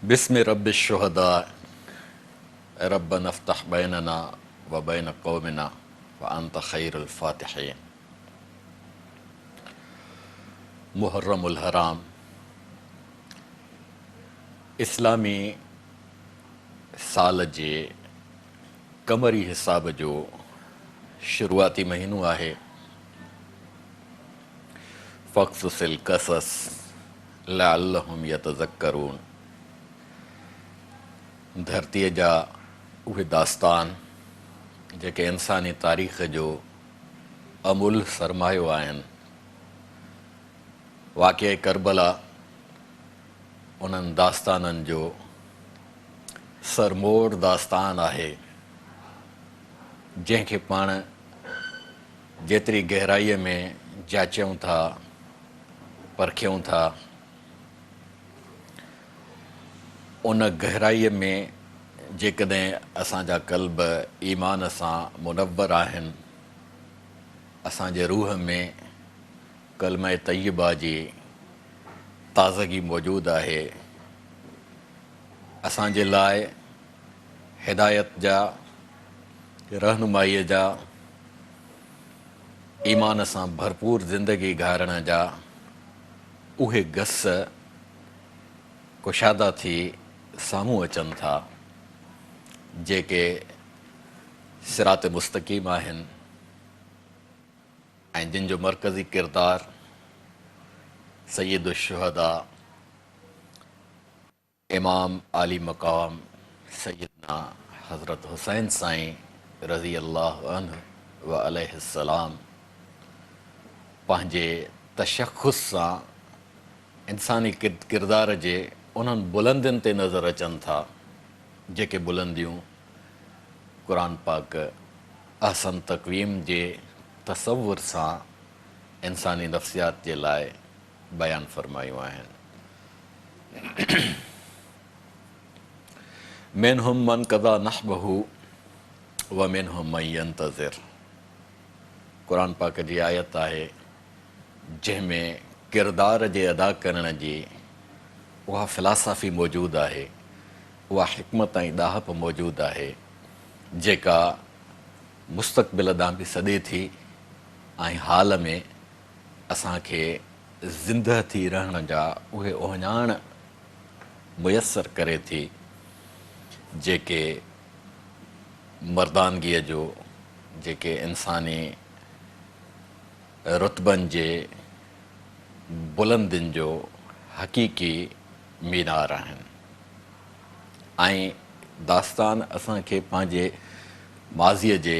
बिस्मि रब्बिश शुहदा रब्बना अफ्तह बैनना व बैन कौमिना व अंत खैरुल फातिहीन। मुहर्रमुल हराम इस्लामी साल जे कमरी हिसाब जो शुरुआती महीनो आहे। फ़क़्सुसिल क़सस लअल्लहुम यतज़क्करून। धरतीअ जा उहे दास्तान जेके इंसानी तारीख़ जो अमूल सरमायो आहिनि। वाक़िए करबला उन्हनि दास्ताननि जो सरमोड़ दास्तान आहे, जंहिंखे पाण जेतिरी गहराईअ में जाचूं था, परखियूं था, उन गहराईअ में जेकॾहिं असांजा क़ल्ब ईमान सां मुनव्वर आहिनि, असांजे रूह में कलमा तय्यबा जी ताज़गी मौजूदु आहे, असांजे लाइ हिदायत जा, रहनुमाईअ जा, ईमान सां भरपूर ज़िंदगी गुज़ारण जा उहे गस कुशादा थी साम्हूं अचनि था, जेके सिरात मुस्तक़ीम आहिनि ऐं जिन जो मरकज़ी किरदार सय्यदुश शुहदा इमाम आली मक़ाम सैयदना हज़रत हुसैन साईं रज़ी अल्लाह अन्हु व अलैहिस्सलाम पंहिंजे तशख़ुस सां इंसानी किरदार जे उन्हनि बुलंदियुनि ते नज़र अचनि था, जेके बुलंदियूं क़ुरान पाक अहसन तक़वीम जे तसव्वुर सां इंसानी नफ़्सियात जे लाइ बयानु फ़रमायूं आहिनि। मिनहुम मन क़ज़ा नहबहु व मिनहुम मन यंतज़िर। क़ुरान पाक जी आयत आहे जंहिंमें किरदार जे अदा करण जी उहा फ़िलासफ़ी मौजूदु आहे, उहा हिकमत ऐं ॾाहप मौजूदु आहे, जेका मुस्तक़बिल ॾांहुं बि सॾे थी ऐं हाल में असांखे ज़िंदह थी रहण जा उहे ओहञाण मुयसर करे थी, जेके मर्दानगीअ जो, जेके इंसानी रुतबनि जे बुलंदियुनि जो हक़ीक़ी मीनार आहिनि। ऐं दास्तान असांखे पंहिंजे माज़ीअ जे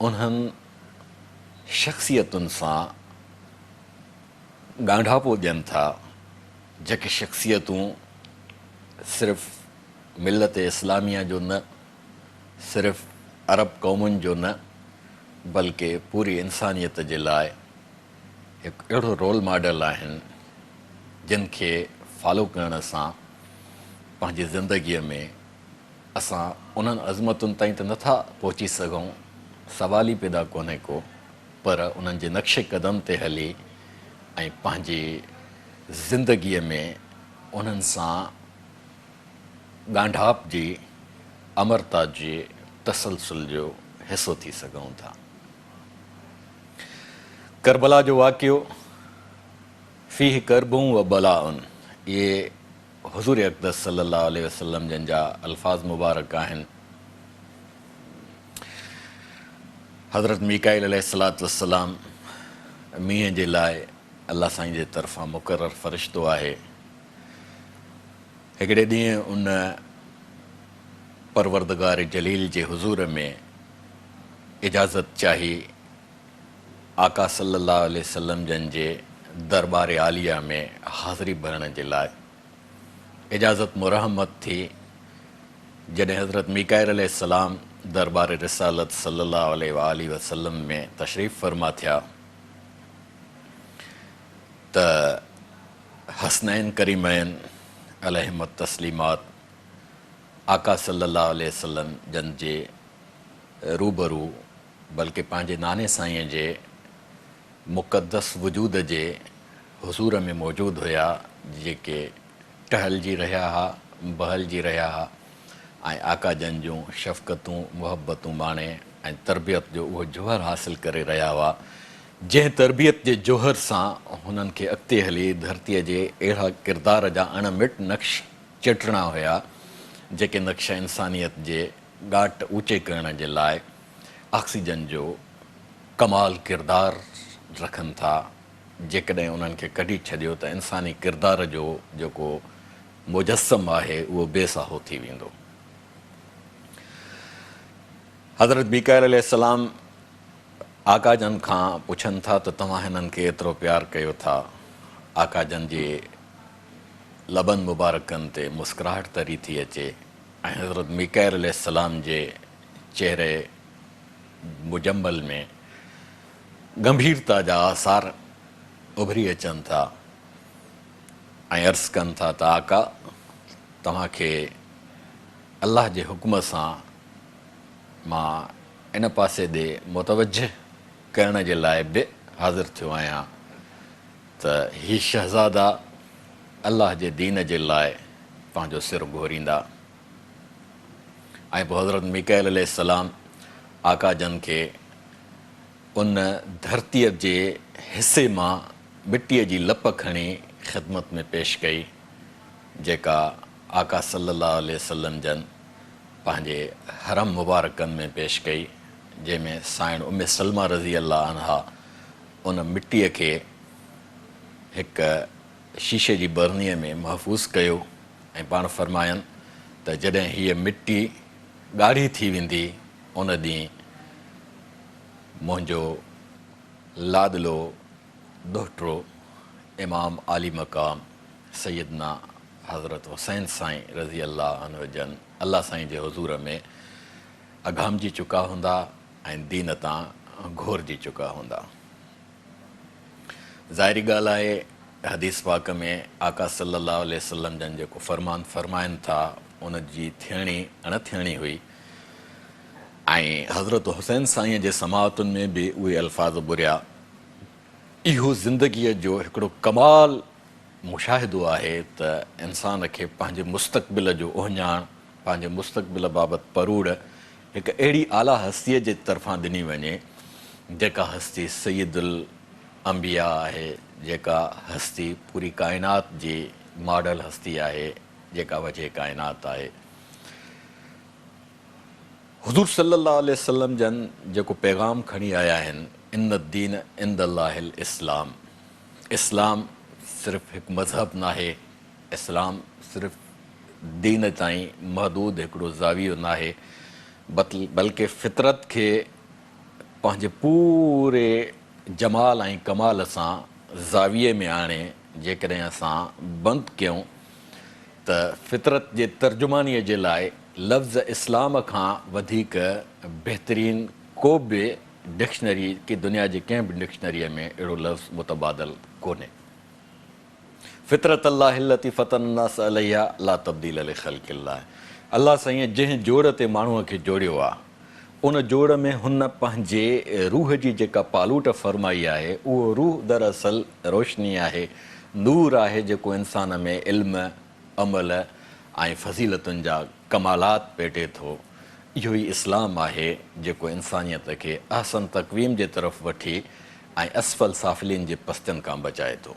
उन्हनि शख़्सियतुनि सां ॻांढापो ॾियनि था, जेके शख़्सियतूं सिर्फ़ु मिलत इस्लामिया जो न, सिर्फ़ु अरब क़ौमुनि जो न, बल्कि पूरी इंसानियत जे लाइ हिकु अहिड़ो रोल मॉडल आहिनि, जिन खे फॉलो करण सां पंहिंजी ज़िंदगीअ में असां उन्हनि अज़मतुनि ताईं त नथा पहुची सघूं, सवाल ई पैदा कोन्हे को, पर उन्हनि जे नक्शे क़दम ते हली ऐं पंहिंजी ज़िंदगीअ में उन्हनि सां ॻांढाप जी, अमरता जी, तसलसल जो हिसो थी सघूं था। करबला जो वाक़ियो फ़ीह करबूं व बलाउन, इहे हुज़ूर अक़दस सल्लल्लाहु अलैहि वसल्लम जिन जा अल्फाज़ मुबारक आहिनि। हज़रत मीकाईल अलैहिस्सलातु वस्सलाम मींहं जे लाइ अल्लाह साईं जे तरफ़ां मुक़ररु फ़रिश्तो आहे। हिकिड़े ॾींहुं उन परवरदिगार जलील जे हुज़ूर में इजाज़त चाही आका सल्लल्लाहु अलैहि वसल्लम जन जे दरबार आलिया में हाज़िरी भरण जे लाइ। इजाज़त मुरहमत थी जॾहिं हज़रत मीकाईल अलैहिस्सलाम दरबार रिसालत सल्लल्लाहु अलैहि वसल्लम में तशरीफ़ फरमा थिया, त हसनैन करीमैन अलैहिमुत तस्लीमात आका सल्लल्लाहु अलैहि वसल्लम जन जे रूबरू, बल्कि पंहिंजे नाने साईं जे मुक़द्दस वजूद जे हुज़ूर में मौजूदु हुया, जेके टहलजी रहिया हुआ, बहलजी रहिया हुआ ऐं आका जन जूं शफ़क़तूं मुहबतूं माणे ऐं तरबियत जो उहो जोहर हासिल करे रहिया हुआ, जंहिं तरबियत जे जोहर सां हुननि खे अॻिते हली धरतीअ जे अहिड़ा किरदार जा अणमिट नक्श चिटणा हुया जेके नक्श इंसानियत जे ॻाट ऊचे करण जे लाइ ऑक्सीजन जो कमाल किरदार रखनि था। जेकॾहिं उन्हनि खे कढी छॾियो त इंसानी किरदार जो जेको मुजस्सम आहे उहो बेसाहो थी वेंदो। हज़रत मीकाईल अलैहिस्सलाम आका जन खां पुछनि था त तव्हां हिननि खे एतिरो प्यारु कयो था। आका जन जे लबनि मुबारकनि ते मुस्कुराहट तरी थी अचे ऐं हज़रत मीकाईल अलैहिस्सलाम जे चहिरे मुजम्मल में गंभीरता जा आसार उभरी अचनि था ऐं अर्ज़ु कनि था त आका तव्हांखे अल्लाह जे हुकुम सां मां इन पासे ॾे मुतवजह करण जे लाइ बि हाज़िर थियो आहियां त हीअ शहज़ादा अल्लाह जे दीन जे लाइ पंहिंजो सिर घोरींदा। ऐं पोइ हज़रत मीकाईल अलैहिस्सलाम आका जन खे उन धरतीअ जे हिसे मां मिटीअ जी लप खणी ख़िदमत में पेश कई जेका आका सल्लल्लाहु अलैहि वसल्लम जन पंहिंजे हरम मुबारकनि में पेश कई, जंहिंमें साइण उम्मे सलमा रज़ी अल्लाह अन्हा उन मिटीअ खे हिकु शीशे जी बरनीअ में महफ़ूज़ कयो ऐं पाण फ़रमायनि त जॾहिं हीअ मिटी ॻाढ़ी थी वेंदी उन ॾींहुं मुंहिंजो लाॾलो दोहिटो इमाम आली मक़ाम सैयदना हज़रत हुसैन साईं रज़ी अल्लाह अन्हु जन अल्लाह साईं जे हुज़ूर में अघामजी चुका हूंदा ऐं दीन तां घोरजी चुका हूंदा। ज़ाहिरी ॻाल्हि आहे हदीस पाक में आका सल्लल्लाहु अलैहि वसल्लम जन जेको फ़रमान फ़रमाइनि था उन जी थियणी अण थियणी हुई ऐं हज़रत हुसैन साईं जे समाअतुनि में बि उहे अल्फाज़ ॿुरिया। इहो ज़िंदगीअ जो हिकिड़ो कमाल मुशाहिदो आहे त इंसान खे पंहिंजे मुस्तक़बिल जो ओहञाण पंहिंजे मुस्तक़बिल बाबति परूड़ हिकु अहिड़ी आला हस्तीअ जे तरफ़ां ॾिनी वञे जेका हस्ती सैयदुल अंबिया आहे, जेका हस्ती पूरी काइनात जी मॉडल हस्ती आहे, जेका वजह काइनात आहे। हुज़ूर सल्लल्लाहु अलैहि वसल्लम जन जेको पैगाम खणी आया आहिनि इन दीन इंदल्लाहिल इस्लाम, इस्लाम सिर्फ़ु हिकु मज़हब नाहे, इस्लाम सिर्फ़ु दीन ताईं महदूद हिकिड़ो ज़ावियो नाहे, बल्कि फितरत खे पंहिंजे पूरे जमाल ऐं कमाल सां ज़ाविये में आणे जेकॾहिं असां बंदि कयूं त फितरत जे तर्जुमानीअ जे लाइ लफ़्ज़ इस्लाम खां वधीक बहितरीन को बि डिक्शनरी की दुनिया जी कंहिं बि डिक्शनरीअ में अहिड़ो लफ़्ज़ मुतबादल कोन्हे। फितरत अल्लाह हिल्लती फ़तन्नास अलैहा ला तब्दील लिख़ल्क़िल्लाह, अल्लाह साईं जंहिं जोड़ ते माण्हूअ खे जोड़ियो आहे उन जोड़ में हुन पंहिंजे रूह जी जेका पालूट फ़रमाई आहे उहो रूह दरअसल रोशनी आहे, नूर आहे जेको इंसान में इल्म अमल ऐं फ़ज़ीलतुनि जा कमालात पेटे थो। इहो ई इस्लाम आहे जेको इंसानियत खे अहसन तक़वीम जे तरफ़ वठी ऐं असफल साफ़िलीन जे पस्तियुनि खां बचाए थो।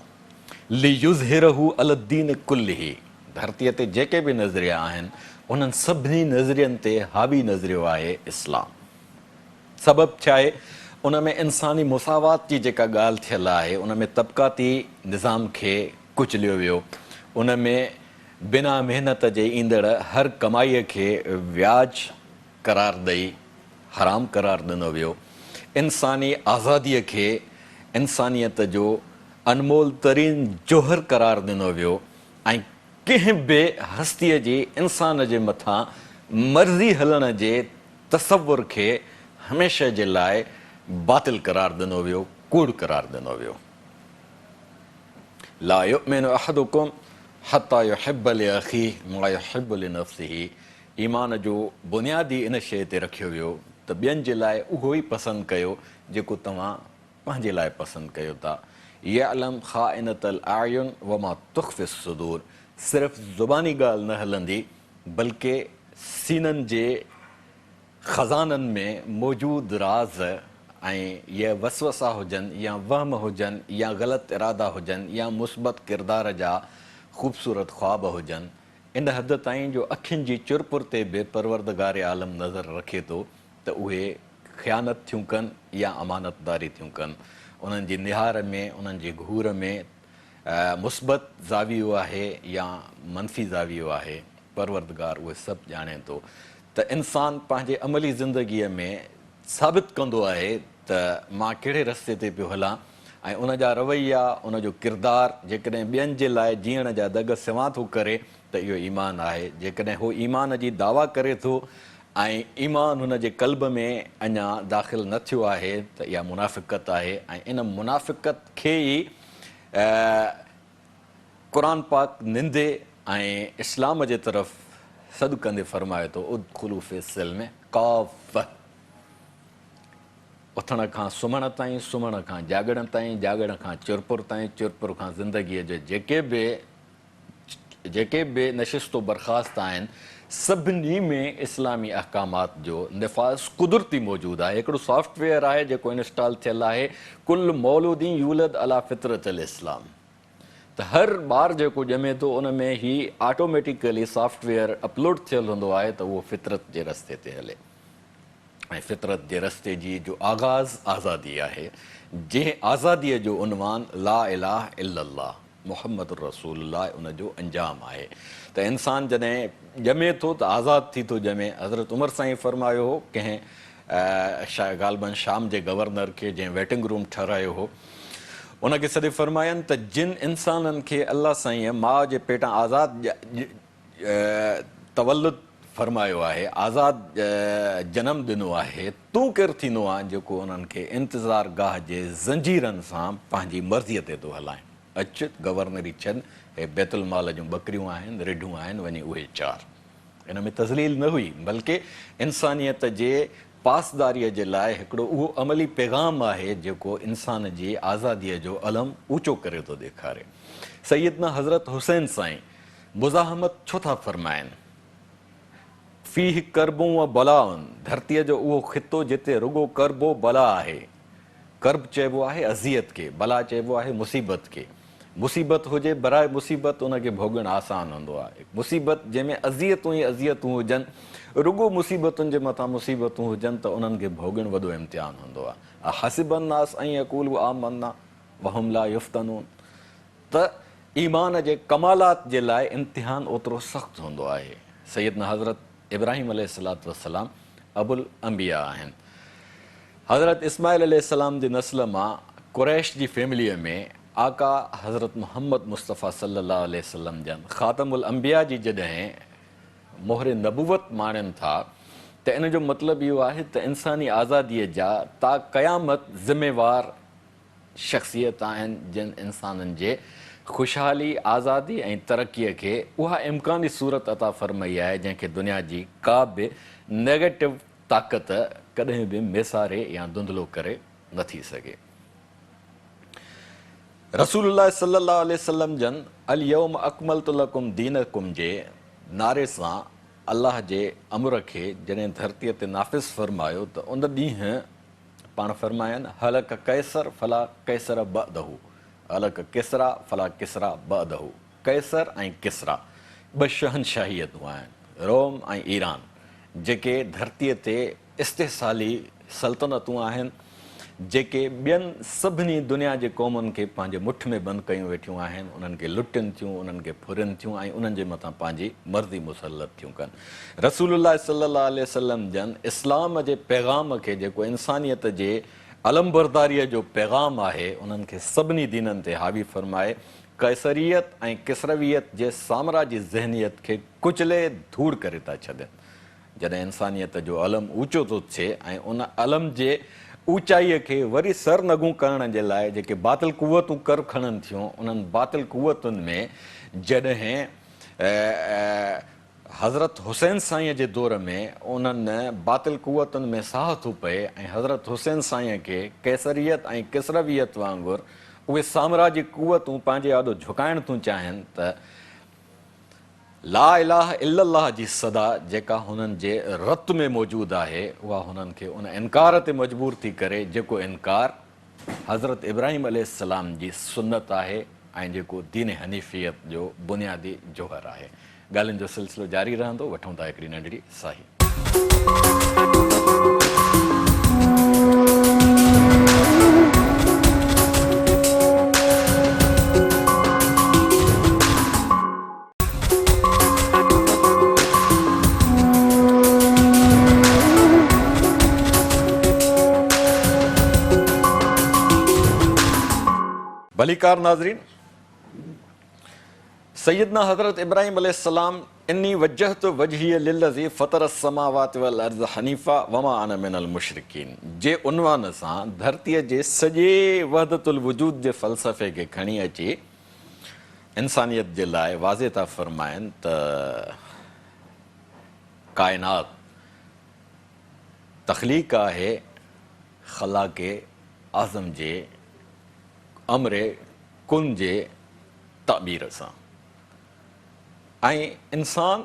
लियुज़हिरहु अलद्दीन कुल्लिही, धरतीअ ते जेके बि नज़रिया आहिनि उन्हनि सभिनी नज़रियनि ते हावी नज़रियो आहे इस्लाम। सबबु छा आहे? उन में इंसानी मुसावात जी जेका ॻाल्हि थियल आहे उन में तबक़ाती निज़ाम खे कुचलियो वियो, उन में बिना महिनत जे ईंदड़ हर कमाईअ खे व्याज करार ॾेई हराम करार ॾिनो वियो, इंसानी आज़ादीअ खे इंसानियत जो अनमोल तरीन जोहर करार ॾिनो वियो ऐं कंहिं बि हस्तीअ जी इंसान जे मथां मर्ज़ी हलण जे तसवुर खे हमेशह जे लाइ बातिल करार ॾिनो वियो, कूड़ करार ॾिनो वियो। ला युमिनु अहदुकुम हत्ता युहिब्ब लिअख़ीहि मा युहिब्बु लिनफ़्सिही, ईमान जो बुनियादी इन शइ ते रखियो वियो त ॿियनि जे लाइ उहो ई पसंदि कयो जेको तव्हां पंहिंजे लाइ पसंदि कयो था। यअलम ख़ाइनतल आयुन व मा तुख़फ़ि सुदूर, सिर्फ़ ज़ुबानी ॻाल्हि न हलंदी बल्कि सीननि जे ख़ज़ाननि में मौजूदु राज़ ऐं इहे वसवसा हुजनि या वहम हुजनि या ग़लति इरादा हुजनि या मुस्बत किरदार जा ख़ूबसूरत ख़्वाब हुजनि, इन हद ताईं जो अखियुनि जी चुरपुर ते बि परवरदिगार आलम नज़र रखे थो त उहे ख़यानत थियूं कनि या अमानतदारी थियूं कनि। उन्हनि जी निहार में, उन्हनि जी घूर में मुस्बत ज़ावियो आहे या मनफ़ी ज़ावियो आहे, परवरदिगार उहे सभु ॼाणे थो। त इंसानु पंहिंजे अमली ज़िंदगीअ में साबित कंदो आहे त मां कहिड़े रस्ते ते पियो हलां ऐं उन जा रवैया, उन जो किरदारु जेकॾहिं ॿियनि जे लाइ जीअण जा दग सिवा थो करे त इहो ईमान आहे। जेकॾहिं हू ईमान जी दावा करे थो ऐं ईमान हुन जे क़ल्ब में अञा दाख़िल न थियो आहे त इहा मुनाफ़िक़त आहे। ऐं इन मुनाफ़िक़त खे ई क़ुर पाक निंदे ऐं इस्लाम जे तरफ़ सॾु कंदे फ़रमाए थो उदख़ुलू फ़ी सिल्म काफ़। उथण खां सुम्हण ताईं, सुम्हण खां जाॻण ताईं, जाॻण खां चुरपुर ताईं, चुरपुर खां ज़िंदगीअ जे जेके बि नशिस्तो बरख़ास्त आहिनि सभिनी में इस्लामी अहकामात जो निफ़ाज़ कुदरती मौजूदु आहे। हिकिड़ो सॉफ्टवेयर आहे जेको इंस्टॉल थियल आहे, कुल मौलूदी यूलद अला फितरत अल इस्लाम। त हर ॿारु जेको ॼमे थो उन में ही ऑटोमेटिकली सॉफ्टवेयर अपलोड थियल हूंदो आहे त उहो फितरत जे रस्ते ते हले ऐं फितरत जे रस्ते जी जो आगाज़ आज़ादी आहे, जंहिं आज़ादीअ जो उनवान ला इलाहा इल्लल्लाह मुहम्मद रसूलुल्लाह उन जो अंजाम आहे। त इंसानु जॾहिं ॼमे थो त आज़ादु थी थो ॼमे। हज़रत उमर साईं फरमायो हो कंहिं ग़ालिबन शाम जे गवर्नर खे जंहिं वेटिंग रूम ठहिरायो हो, उनखे सॼे फरमायनि त जिन इंसाननि खे अलाह साईं माउ जे पेटां आज़ादु तवल्लुद फरमायो आहे, आज़ादु जनमु ॾिनो आहे, तूं केरु थींदो आहे जेको उन्हनि खे इंतज़ार गाह जे ज़ंजीरनि सां पंहिंजी मर्ज़ीअ ते थो हलाए। अचु गवर्नरी छॾ, हे बैतुल माल जूं बकरियूं आहिनि, रिढूं आहिनि, वञी उहे चार। इन में तज़लील न हुई बल्कि इंसानियत जे पासदारीअ जे लाइ हिकिड़ो उहो अमली पैगाम आहे जेको इंसान जी आज़ादीअ जो अलम ऊचो करे थो ॾेखारे। सैयदना हज़रत हुसैन साईं मुज़ाहमत छो था फरमाइनि? फ़ीह करबूं व बलाउनि, धरतीअ जो उहो ख़ितो जिते रुगो करबो बला आहे। कर्ब चइबो आहे अज़ियत खे, बला चइबो आहे मुसीबत खे। मुसीबत हुजे बराए मुसीबत उनखे भोगणु आसान हूंदो आहे। मुसीबत जंहिंमें अज़ियतूं ई अज़ियतूं हुजनि, रुगो मुसीबतुनि जे मथां मुसीबतूं हुजनि त उन्हनि खे भोगणु वॾो इम्तिहान हूंदो आहे। हसिबन नास ऐं यक़ूलू आमन्ना वहुम ला युफ़्तनून। त ईमान जे कमालात जे लाइ इम्तिहान ओतिरो सख़्तु हूंदो आहे। सैयदना हज़रत इब्राहिम अलैहिस्सलातु वस्सलाम अबुल अंबिया आहिनि। हज़रत इस्माइल अलैहिस्सलाम जी नस्ल मां कुरैश जी फैमिलीअ में आका हज़रत मुहम्मद मुस्तफ़ा सल्लल्लाहु अलैहि वसल्लम जन ख़ातमुल अंबिया जी जॾहिं मोहरे नबूवत माणनि था त इन जो मतिलबु इहो आहे त इंसानी आज़ादीअ जा ता क़यामत ज़िम्मेवार शख़्सियत आहिनि जिन इंसाननि जे ख़ुशहाली, आज़ादी ऐं तरक़ीअ खे उहा इम्कानी सूरत अता फ़रमाई आहे जंहिंखे दुनिया जी का बि नेगेटिव ताक़त कॾहिं बि मेसारे या धुंधलो करे नथी सघे। रसूलुल्लाह सल्लल्लाहु अलैहि वसल्लम जन अल यौम अकमलतु लकुम दीनकुम जे नारे सां अलाह जे अमर खे जॾहिं धरतीअ ते नाफ़िज़ फ़रमायो त उन ॾींहुं पाण फ़रमायनि हलक कैसर फला कैसर बअदहू, हलक किसरा फला किसरा बअदहू। कैसर ऐं किसरा ॿ शहनशाहियतूं आहिनि, रोम ऐं ईरान, जेके धरतीअ ते इस्तेसाली सल्तनतूं आहिनि, जेके ॿियनि सभिनी दुनिया जे क़ौमुनि खे पंहिंजे मुठ में बंदि कयूं वेठियूं आहिनि, उन्हनि खे लुटनि थियूं, उन्हनि खे फुरनि थियूं ऐं उन्हनि जे मथां पंहिंजी मर्ज़ी मुसलत थियूं कनि। रसूलुल्लाह सल्लल्लाहु अलैहि वसल्लम जन इस्लाम जे पैगाम खे जेको इंसानियत जे अलमबरदारीअ जो पैगाम आहे उन्हनि खे सभिनी दीननि ते हावी फ़रमाए कैसरियत ऐं किसरवियत जे साम्राजी ज़हनियत खे कुचले धूड़ करे था छॾनि। जॾहिं इंसानियत जो अलम ऊचो थो थिए ऐं उन अलम जे ऊचाईअ खे वरी सरनगू करण जे लाइ जेके बातिल कुवतूं कर खणनि थियूं, उन्हनि बातिल कुवतुनि में जॾहिं हज़रत हुसैन साईं जे दौर में उन्हनि बातिल कुवतुनि में साह थो पए ऐं हज़रत हुसैन साईं खे कैसरियत ऐं किसरवियत वांगुरु उहे साम्राजी कुवतूं पंहिंजे आॾो झुकाइण थियूं चाहिनि त ला इलाहा इल्लल्लाह जी सदा जेका हुननि जे रत में मौजूदु आहे उहा हुननि खे उन इनकार ते मजबूर थी करे जेको इनकार हज़रत इब्राहिम अलैहिस्सलाम जी सुन्नत आहे ऐं जेको दीन हनीफ़ियत जो बुनियादी जोहर आहे। ॻाल्हियुनि जो सिलसिलो जारी रहंदो। वठूं था हिकिड़ी नंढड़ी साही। भलीकार नाज़रीन, सैयदना हज़रत इब्राहिम अलैहिस्सलाम इन्नी वजहतु वजहिय लिल्लज़ी फ़तर अस्समावाति वल अर्ज़ हनीफ़ा वमा अना मिनल मुशरिकीन जे उनवान सां धरतीअ जे सॼे वहदतुल वजूद जे फ़लसफ़े खे खणी अची इंसानियत जे लाइ वाज़े था फ़रमाइनि त काइनात तख़लीक़ आहे ख़लाक़े आज़म जे अमरे कुन जे ताबीर सां। ऐं इंसान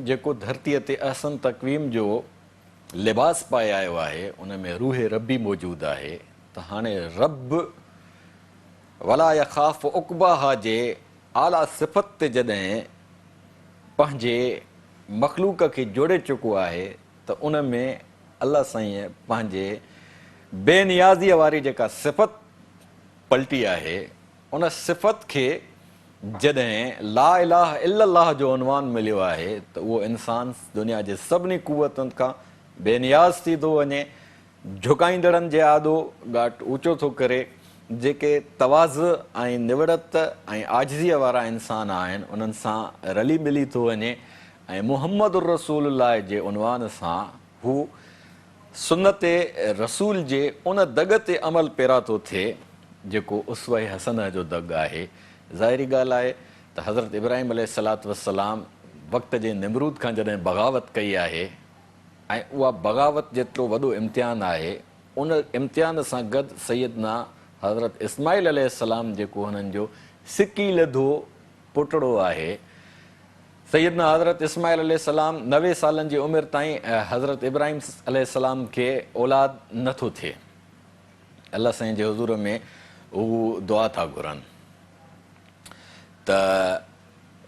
जेको धरतीअ ते अहसन तक़वीम जो लिबास पाए आयो आहे उन में रूह रबी मौजूदु आहे त हाणे रब वला यख़ाफ़ उक़बाहा जे आला सिफ़त ते जॾहिं पंहिंजे मख़लूक़ खे जोड़े चुको आहे त उन में अलाह साईं पंहिंजे बेनियाज़ीअ वारी जेका सिफ़त पलटी आहे उन सिफ़त खे जॾहिं ला इलाहा इल्लल्लाह जो उनवान मिलियो आहे त उहो इंसानु दुनिया जे सभिनी कुवतनि खां बेनियाज़ थी थो वञे। झुकाईंदड़नि जे आॾो घाट ऊचो थो करे। जेके तवाज़ ऐं निवड़त ऐं आजिज़ीअ वारा इंसान आहिनि उन्हनि सां रली मिली थो वञे ऐं मुहम्मद रसूलुल्लाह जे उनवान सां हू सुन्नत रसूल जे उन दग ते अमल पैरा थो थिए जेको उसवा हसन जो दग आहे। ज़ाहिरी ॻाल्हि आहे त हज़रत इब्राहिम अलैहिस्सलातु वस्सलाम वक़्त जे निमरूद खां जॾहिं बग़ावत कई आहे ऐं उहा बग़ावत जेतिरो वॾो इम्तिहान आहे उन इम्तिहान सां गॾु सैयदना हज़रत इस्माइल अलैहिस्सलाम जेको हुननि जो सिकी लधो पुटड़ो आहे। सैयदना हज़रत इस्माइल अलैहिस्सलाम 90 सालनि जी उमिरि ताईं हज़रत इब्राहिम अलैहिस्सलाम खे औलाद नथो थिए। अलाह साईं जे हुज़ूर में हू दुआ था घुरनि त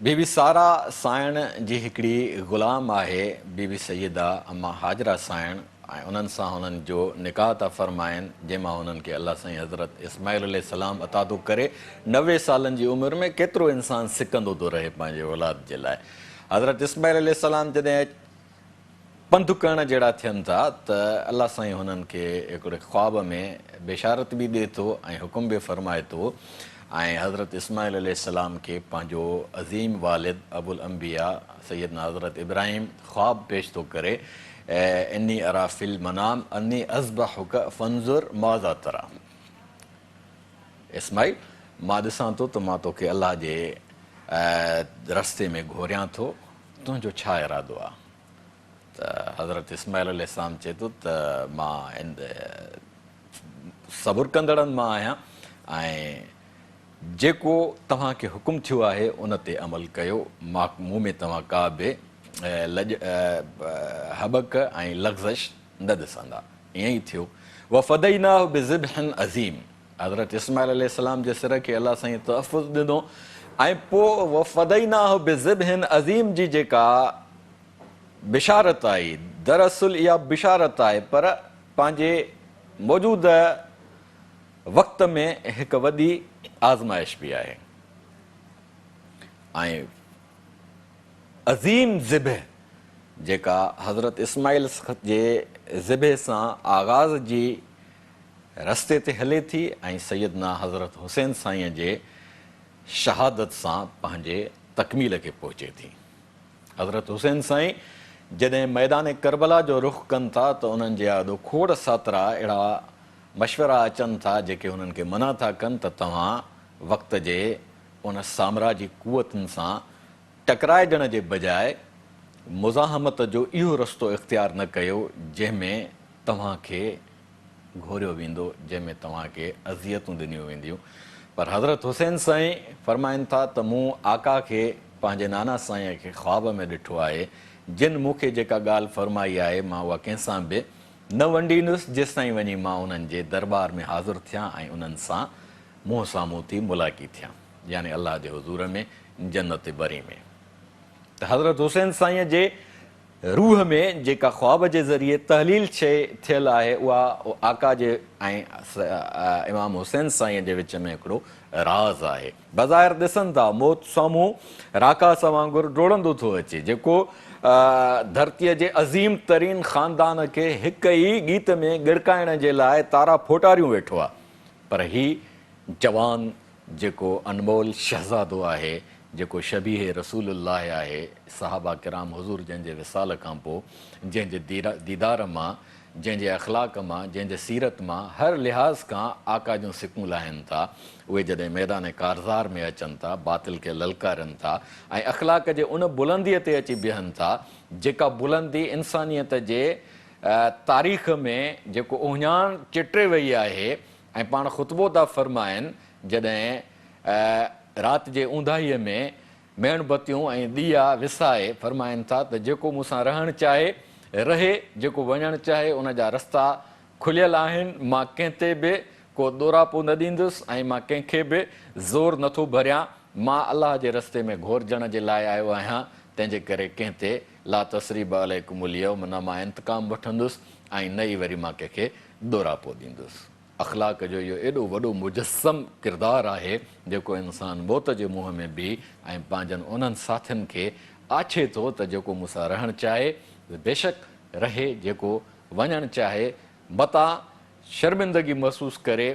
बीबी सारा साइण जी हिकिड़ी ग़ुलाम आहे बीबी सैयदा अम्मा हाजरा साइण ऐं उन्हनि सां हुननि जो निकाह था फ़रमाइनि जंहिंमां हुननि खे अलाह साईं हज़रत इस्माइल अलैहिस्सलाम अता थो करे। 90 सालनि जी उमिरि में केतिरो इंसानु सिकंदो थो रहे पंहिंजे औलाद जे लाइ। हज़रत इस्माइल अलैहिस्सलाम जॾहिं पंधु करण जहिड़ा थियनि था त अलाह साईं हुननि खे हिकिड़े ख़्वाब में बेशारत बि ॾिए थो ऐं हुकुम बि फ़रमाए थो ऐं हज़रत इस्माइल अलैहिस्सलाम खे पंहिंजो अज़ीम वालिद अबुल अंबिया सैयदना हज़रत इब्राहिम ख़्वाब पेश थो करे इन्नी अरा फिल मनाम अन्नी अज़बहुक फंज़ुर माज़ा तरा। इस्माइल मां ॾिसां थो त मां तोखे अलाह जे रस्ते में घोरियां थो, तुंहिंजो छा इरादो आहे? त हज़रत इस्माइल अलैहिस्सलाम चए थो त मां सबुर कंदड़नि मां आहियां ऐं जेको तव्हांखे हुकुम थियो आहे उन ते अमल कयो। मां मूं में तव्हां का बि हबक ऐं लग़्ज़श न ॾिसंदा। ईअं ई थियो। वफ़दैनाहु बिज़िब्हिन अज़ीम। हज़रत इस्माइल अलैहिस्सलाम जे सिर खे अलाह साईं तहफ़ुज़ ॾिनो ऐं पोइ वफ़दैनाहु बिज़िब्हिन अज़ीम जी जेका बिशारत आई, दरअसल इहा बिशारत आहे पर पंहिंजे मौजूदा वक़्त में हिकु वॾी आज़माइश बि आहे। ऐं अज़ीम ज़िबह जेका हज़रत इस्माइल जे ज़िबह सां आगाज़ जी रस्ते ते हले थी ऐं सैयदना हज़रत हुसैन साईं जे शहादत सां पंहिंजे तकमील खे पहुचे थी। हज़रत हुसैन साईं जॾहिं मैदान करबला जो रुख़ कनि था त उन्हनि जे आॾो खोड़ सातरा अहिड़ा मशवरा अचनि था जेके हुननि खे मना था कनि त तव्हां वक़्त जे उन साम्राजी कुवतुनि सां टकराइजण जे बजाए मुज़ाहमत जो इहो रस्तो इख़्तियार न कयो जंहिंमें तव्हांखे घोरियो वेंदो, जंहिंमें तव्हांखे अज़ियतूं ॾिनियूं वेंदियूं। पर हज़रत हुसैन साईं फ़रमाइनि था त मूं आका खे पंहिंजे नाना साईं खे ख़्वाब में ॾिठो आहे, जिन मूंखे जेका ॻाल्हि फरमाई आहे मां उहा कंहिंसां बि न वंडींदुसि जेसिताईं वञी मां उन्हनि जे दरबार में हाज़िर थियां ऐं उन्हनि सां मुंहुं साम्हूं थी मुलाक़ी थियां, यानी अलाह जे हुज़ूर में, जन्नत बरी में। त हज़रत हुसैन साईं जे रूह में जेका ख़्वाब जे ज़रिए तहलील शइ थियल आहे, उहा आका जे ऐं इमाम हुसैन साईं जे विच में हिकिड़ो राज़ आहे। बज़ाहिर ॾिसनि था मौत साम्हूं राकास वांगुरु डोड़ंदो थो अचे, जेको धरतीअ जे अज़ीम तरीन ख़ानदान खे हिक ई गीत में गिड़काइण जे लाइ तारा फोटारियूं वेठो आहे, पर ही जवान जेको अनमोल शहज़ादो आहे, जेको शबीह रसूलुल्लाह आहे, सहाबा किराम हुज़ूर जंहिंजे विसाल खां पोइ, जंहिंजे दीदार मां, जंहिंजे अख़लाक़ मां, जंहिंजे सीरत मां हर लिहाज़ खां आका जूं सिकूं लाहिनि था, उहे जॾहिं मैदान कारज़ार में अचनि था, बातिल खे ललकारनि था ऐं अख़लाक़ जे उन बुलंदीअ ते अची बीहनि था जेका बुलंदी इंसानियत जे तारीख़ में जेको उहिञाण चिटे वई आहे। ऐं पाण ख़ुतबो था फ़रमाइनि, जॾहिं राति जे ऊंदाहीअ में मेणबतियूं ऐं ॾीआ विसाए फ़रमाइनि था त जेको मूंसां रहणु चाहे रहे, जेको वञणु चाहे उन जा रस्ता खुलियल आहिनि, मां कंहिं ते बि को दोरापो न ॾींदुसि ऐं मां कंहिंखे बि ज़ोर नथो भरियां। मां अलाह जे रस्ते में घोरजण जे लाइ आयो आहियां, तंहिंजे करे कंहिं ते ला तसरीब अलैकुमुल यौम, न मां इंतकाम वठंदुसि ऐं न ई वरी मां कंहिंखे दोरापो ॾींदुसि। अख़लाक जो इहो एॾो वॾो मुजस्सम किरदारु आहे जेको इंसानु मौत जे मुंहं में बि ऐं पंहिंजनि उन्हनि साथियुनि खे आछे थो त जेको मूंसां रहणु चाहे बेशक रहे, जेको वञणु चाहे मता शर्मिंदगी महसूसु करे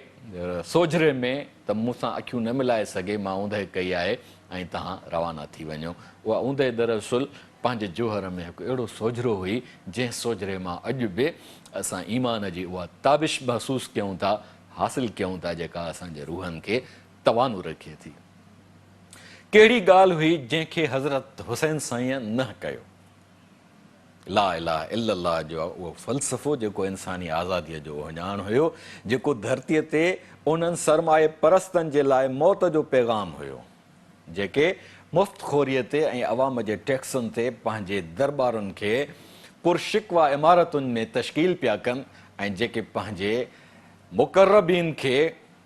सोझरे में त मूंसां अखियूं न मिलाए सघे, मां ऊंदहि कई आहे ऐं तव्हां रवाना थी वञो। उहा ऊंदहि दरअसल पंहिंजे जोहर में हिकु अहिड़ो सोझरो हुई जंहिं सोझरे मां अॼु बि असां ईमान जी उहा ताबिश महसूसु कयूं था, हासिलु कयूं था, जेका असांजे रूहनि खे तवानो रखे थी। कहिड़ी ॻाल्हि हुई जंहिंखे हज़रत हुसैन साईं न कयो? ला इलाहा इल्लल्लाह जो उहो फ़लसफ़ो जेको इंसानी आज़ादीअ जो उहिञाण हुयो, जेको धरतीअ ते उन्हनि सरमाए परस्तनि जे लाइ मौत जो पैगाम हुयो, जेके मुफ़्तखोरीअ ते ऐं अवाम जे टैक्सनि ते पंहिंजे दरबारुनि खे पुरशिकवा इमारतुनि में तश्कील पिया कनि ऐं जेके पंहिंजे मुक़र्रबीन खे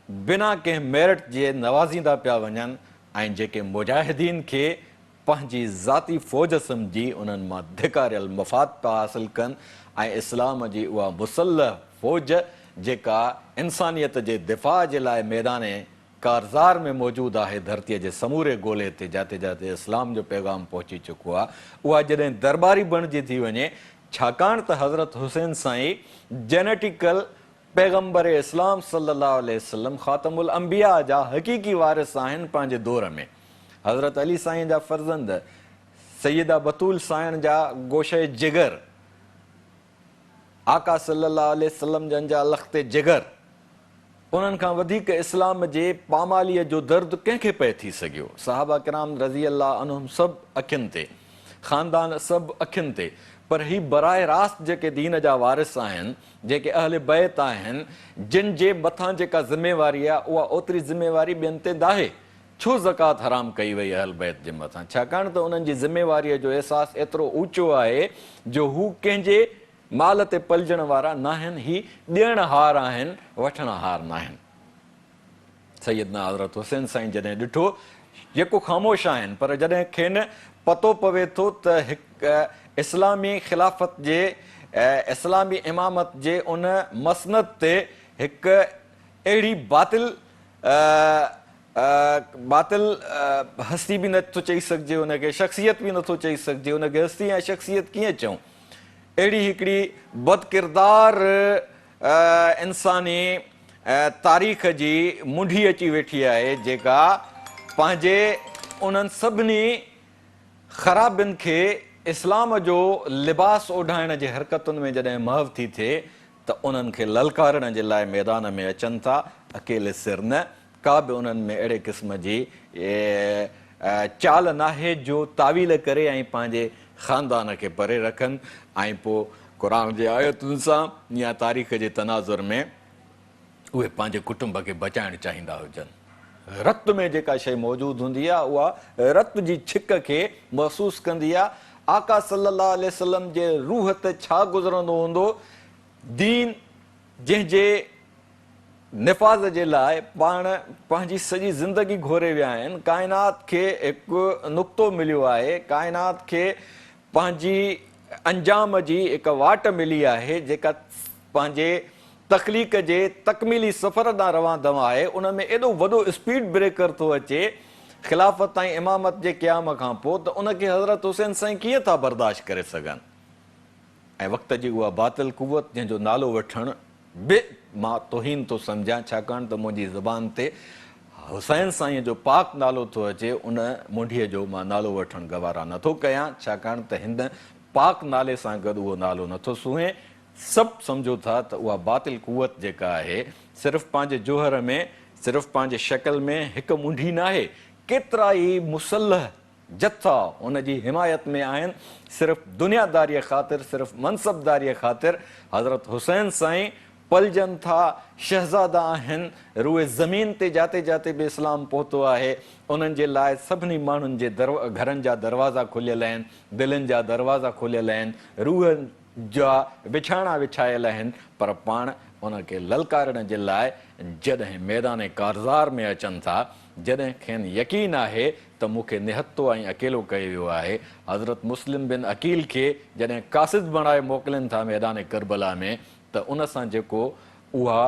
बिना कंहिं मेरिट जे नवाज़ींदा पिया वञनि ऐं जेके मुजाहिदीन खे पंहिंजी ज़ाती फ़ौज सम्झी उन्हनि मां धिकारियल मफ़ाद पिया हासिलु कनि ऐं इस्लाम जी उहा मुसल्लह फ़ौज जेका इंसानियत जे दिफ़ा जे लाइ मैदान कारज़ार में मौजूदु आहे, धरतीअ जे समूरे ॻोल्हे ते जिते जिते इस्लाम जो पैगाम पहुची चुको आहे, उहा जॾहिं दरबारी बणिजी थी वञे, छाकाणि त हज़रत हुसैन साईं जेनेटिकल पैगम्बर इस्लाम सल्लल्लाहु अलैहि वसल्लम ख़ातमुल अंबिया जा हक़ीक़ी वारिस आहिनि पंहिंजे दौर में। हज़रत अली साईं जा फ़र्ज़ंद, सैयदा बतूल साईं जा गोशे जिगर, आका सल्लल्लाहु अलैहि वसल्लम जन जा लख़्ते जिगर, उन्हनि खां वधीक इस्लाम जे पामालीअ जो दर्द कंहिंखे पए थी सघियो? सहाबा किराम रज़ी अल्लाह अन्हुम सभु अखियुनि ते, ख़ानदान सभु अखियुनि ते, पर ही बराए रास्त जेके दीन जा वारिस आहिनि, जेके अहले बैत आहिनि, जिन जे मथां जेका ज़िम्मेवारी आहे उहा ओतिरी ज़िम्मेवारी ॿियनि ते नाहे। छो ज़कात हराम कई वई अहल बैत जे मथां? छाकाणि त उन्हनि जी ज़िम्मेवारीअ जो अहसासु एतिरो ऊचो आहे जो हू कंहिंजे माल ते पलजण वारा न आहिनि, ही ॾियण हार आहिनि, वठण हार न आहिनि। सैयदना हज़रत हुसैन साईं जॾहिं ॾिठो, जेको ख़ामोश आहिनि, पर जॾहिं खेनि पतो पवे थो त हिकु इस्लामी ख़िलाफ़त जे, इस्लामी इमामत जे उन मसनद ते हिकु अहिड़ी बातिल हस्ती बि नथो चई सघिजे, हुनखे शख़्सियत बि नथो चई सघिजे, हुनखे हस्ती ऐं शख़्सियत कीअं चऊं? अहिड़ी हिकिड़ी बदकिरदार इंसानी तारीख़ जी मुंडी अची वेठी आहे, जेका पंहिंजे उन्हनि सभिनी ख़राबियुनि खे इस्लाम जो लिबास ओढ़ाइण जे हरकतुनि में जॾहिं महव थी थिए त उन्हनि खे ललकारण जे लाइ मैदान में अचनि था, अकेले सिर न, का बि उन्हनि में अहिड़े क़िस्म जी चाल नाहे जो तावील करे ऐं पंहिंजे ख़ानदान खे परे रखनि ऐं पोइ क़ुरान जे आयतुनि सां या तारीख़ जे तनाज़ुर में उहे पंहिंजे कुटुंब खे बचाइणु चाहींदा हुजनि। रत में जेका शइ मौजूदु हूंदी आहे उहा रत जी छिक खे महसूसु कंदी आहे। आका सल्लल्लाहु अलैहि वसल्लम जे रूह ते छा गुज़रंदो हूंदो, दीन जंहिंजे निफ़ाज़ जे लाइ पाण पंहिंजी सॼी ज़िंदगी घोरे विया आहिनि, काइनात खे हिकु नुक़्तो मिलियो आहे, काइनात खे पंहिंजी अंजाम जी हिकु वाट मिली आहे जेका पंहिंजे तख़लीक़ जे तकमीली सफ़र ॾांहुं रवां दवा आहे। उन में एॾो वॾो स्पीड ब्रेकर थो अचे ख़िलाफ़त ऐं इमामत जे क़याम खां पोइ, त उनखे हज़रत हुसैन साईं कीअं था बर्दाश्त करे सघनि। ऐं वक़्त जी उहा बातिल कुवत जंहिंजो नालो वठणु बि मां तोहीन थो सम्झां, छाकाणि त मुंहिंजी ज़बान ते हुसैन साईं जो पाक नालो थो अचे, उन मुंडीअ जो मां नालो वठणु गवारा नथो कयां, छाकाणि त हिन पाक नाले सां गॾु उहो नालो नथो सूहे। सभु सम्झो था त उहा बातिल कुवत जेका आहे सिर्फ़ु पंहिंजे जोहर में, सिर्फ़ु पंहिंजे शक्ल में हिकु मुंडी न आहे, केतिरा ई मुसलह जथा उन जी हिमायत में आहिनि। सिर्फ़ु दुनियादारीअ ख़ातिर, सिर्फ़ु मनसबदारीअ ख़ातिर हज़रत हुसैन साईं पलजनि था, शहज़ादा आहिनि, रूए ज़मीन ते जाते जाते बि इस्लाम पहुतो आहे। उन्हनि जे लाइ सभिनी माण्हुनि जे घरनि जा दरवाज़ा खुलियल आहिनि, दिलनि जा दरवाज़ा खुलियल आहिनि, रूह जा विछाणा विछायल आहिनि, पर पाण उनखे ललकारण जे लाइ जॾहिं मैदान कारज़ार में अचनि था, जॾहिं खेनि यकीन आहे त मूंखे निहतो ऐं अकेलो कयो वियो आहे। हज़रत मुस्लिम बिन अकील खे जॾहिं कासिद बणाए मोकिलनि था मैदान करबला में, त उन सां जेको उहा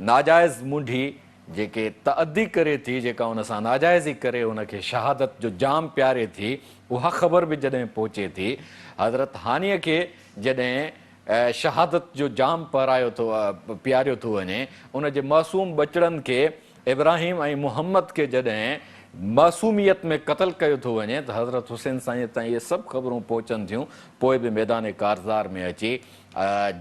नाजाइज़ मुंडी जेके तअदी करे थी, जेका उन सां नाजाइज़ी करे उनखे शहादत जो जाम प्यारे थी, उहा ख़बर बि जॾहिं पहुचे थी। हज़रत हानीअ खे जॾहिं शहादत जो जाम प्यारियो थो वञे, उनजे मासूम बचड़नि खे इब्राहिम ऐं मुहम्मद खे जॾहिं मासूमियत में क़तल कयो थो वञे, त हज़रत हुसैन साईं ताईं इहे सभु ख़बरूं पहुचनि थियूं। पोइ बि मैदान कारज़ार में अची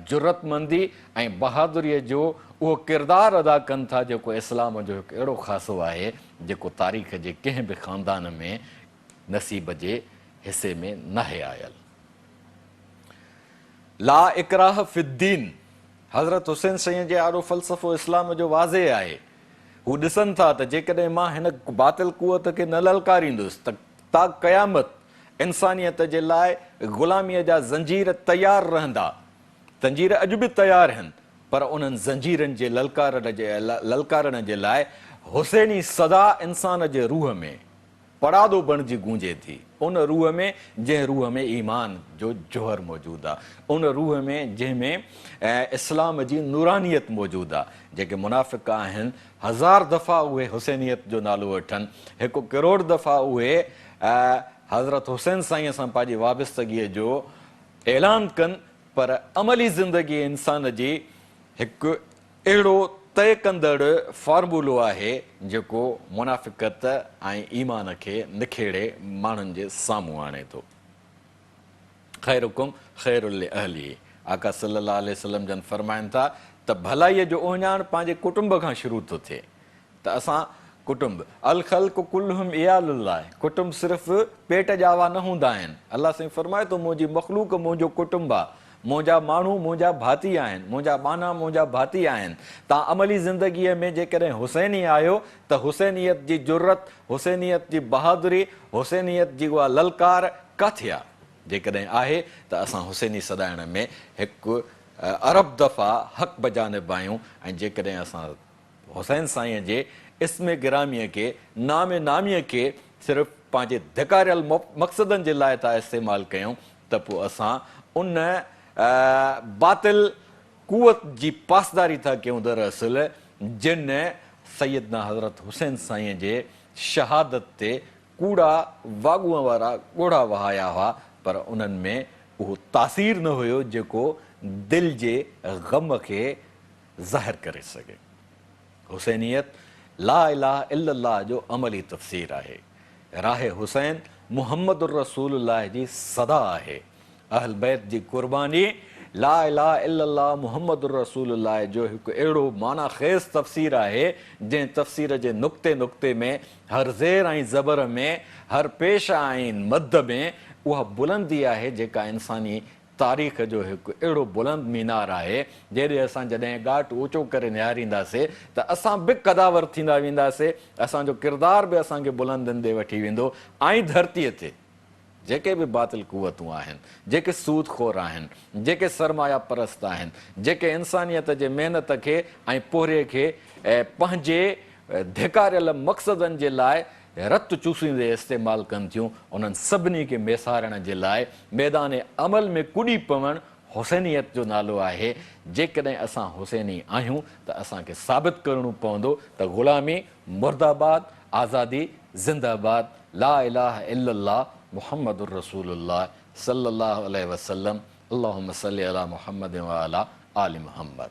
जुरतमंदी ऐं बहादुरीअ जो उहो किरदारु अदा कनि था, जेको इस्लाम जो हिकु अहिड़ो ख़ासो आहे जेको तारीख़ जे कंहिं बि ख़ानदान में नसीब जे हिसे में नाहे आयल। ला इकराह फिद्दीन, हज़रत हुसैन साईं जे आॾो फ़लसफ़ो इस्लाम जो वाज़े आहे। हू ॾिसनि था त जेकॾहिं मां हिन बातिल कुवत खे न ललकारींदुसि त ता क़यामत इंसानियत जे लाइ ग़ुलामीअ जा ज़ंजीर तयारु रहंदा। ज़ंजीर अॼु बि तयारु आहिनि, पर उन्हनि ज़ंजीरनि जे ललकारण जे लाइ हुसैनी सदा इंसान जे रूह में पड़ादो बणिजी गूंजे थी। उन रूह में जंहिं रूह में ईमान जो जोहर मौजूदु आहे, उन रूह में जंहिंमें इस्लाम जी नूरानियत मौजूदु आहे। जेके मुनाफ़िक़ आहिनि 1000 दफ़ा उहे हुसैनियत जो नालो वठनि, 1 करोड़ दफ़ा उहे हज़रत हुसैन साईं सां पंहिंजी वाबस्तगीअ जो ऐलान कनि, पर अमली ज़िंदगी इंसान जी हिकु अहिड़ो तय कंदड़ फॉर्मूलो आहे जेको मुनाफ़िक़त ऐं ईमान खे निखेड़े माण्हुनि जे साम्हूं आणे थो। ख़ैरुकुम ख़ैरुल अहली, आका सल्लल्लाहु अलैहि वसल्लम जन फरमाइनि था त भलाईअ जो ओञाण पंहिंजे कुटुंब खां शुरू थो थिए। त असां कुटुंब अल ख़ल्क़ कुल्लुहुम इयालुल्लाह, कुटुंब सिर्फ़ु पेट जावा न हूंदा आहिनि। अलाह साईं फरमाए थो मुंहिंजी मख़लूक मुंहिंजो कुटुंब आहे, मुंहिंजा माण्हू मुंहिंजा भाती आहिनि, मुंहिंजा बाना मुंहिंजा भाती आहिनि। तव्हां अमली ज़िंदगीअ में जेकॾहिं हुसैनी आहियो त हुसैनियत जी जुर्रत, हुसैनियत जी बहादुरी, हुसैनियत जी उहा ललकार किथे आहे? जेकॾहिं आहे त असां हुसैनी सॾाइण में हिकु अरब दफ़ा हक़ बजानिब आहियूं। ऐं जेकॾहिं असां हुसैन साईं जे इस्म गिरामीअ खे, नाम नामीअ खे सिर्फ़ु पंहिंजे धिकारियल मक़सदनि जे लाइ था इस्तेमालु कयूं, त पोइ असां उन बातिल कुवत जी पासदारी था कयूं दरअसल, जिन सैयदना हज़रत हुसैन साईं जे शहादत ते कूड़ा वाॻूअ वारा ॻोढ़ा वहाया हुआ, पर उन्हनि में उहो तासीर न हुयो जेको दिलि जे ग़म खे ज़ाहिर करे सघे। हुसैनियत ला इलाहा इल्लल्लाह जो अमली तफ़सीर आहे। राह हुसैन मुहम्मदुर रसूलुल्लाह जी सदा आहे। अहल बैत जी कुर्बानी ला इलाहा इल्लल्लाह मुहम्मदुर रसूलुल्लाह जो हिकु अहिड़ो माना ख़ेज़ तफ़सीर आहे, जंहिं तफ़सीर जे नुक़्ते नुक़्ते में, हर ज़ेर ऐं ज़बर में, हर पेश ऐं मद में उहा बुलंदी आहे जेका इंसानी तारीख़ जो हिकु अहिड़ो बुलंद मीनार आहे जॾहिं असां जॾहिं ॻाट ऊचो करे निहारींदासीं त असां बि कदावर थींदा वेंदासीं, असांजो किरदार बि असांखे बुलंदनि ॾे वठी वेंदो। ऐं धरतीअ ते जेके बि बातिल कुवतूं आहिनि, जेके सूदखोर आहिनि, जेके सरमाया परस्त आहिनि, जेके इंसानियत जे महिनत खे ऐं पोहरे खे पंहिंजे धिकारियल मक़सदनि जे लाइ रत चूसींदे इस्तेमालु कनि थियूं, उन्हनि सभिनी खे मेसारण जे लाइ मैदान अमल में कुॾी पवणु हुसैनियत जो नालो आहे। जेकॾहिं असां हुसैनी आहियूं त असांखे साबित करणो पवंदो त ग़ुलामी मुर्दाबाद, आज़ादी ज़िंदाबाद, ला इलाहा इल्लल्लाह मुहम्मदुर रसूलुल्लाह सल्लल्लाहु अलैहि वसल्लम, अल्लाहुम्मा सल्लि अला मुहम्मद व अला आलि मुहम्मद।